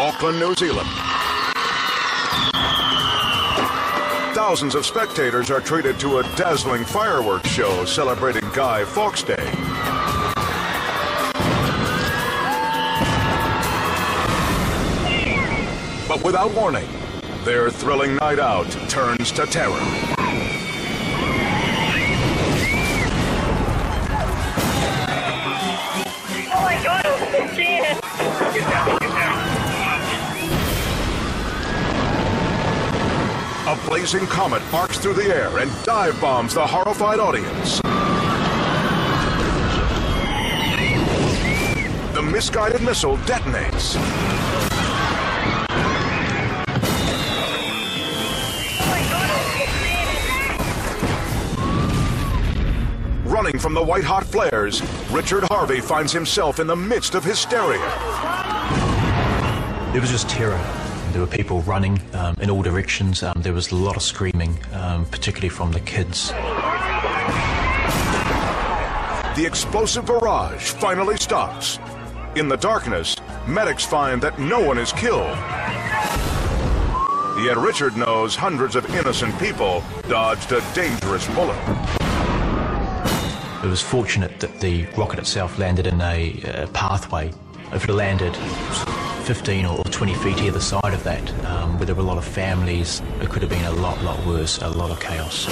Auckland, New Zealand. Thousands of spectators are treated to a dazzling fireworks show celebrating Guy Fawkes Day. But without warning, their thrilling night out turns to terror. Oh my God, I was so scared. Get down, get down. A blazing comet arcs through the air and dive bombs the horrified audience. The misguided missile detonates. Running from the white-hot flares, Richard Harvey finds himself in the midst of hysteria. It was just terror. There were people running in all directions. There was a lot of screaming, particularly from the kids. The explosive barrage finally stops. In the darkness, medics find that no one is killed. Yet Richard knows hundreds of innocent people dodged a dangerous bullet. It was fortunate that the rocket itself landed in a pathway. If it had landed 15 or 20 feet either side of that, where there were a lot of families, it could have been a lot worse, a lot of chaos.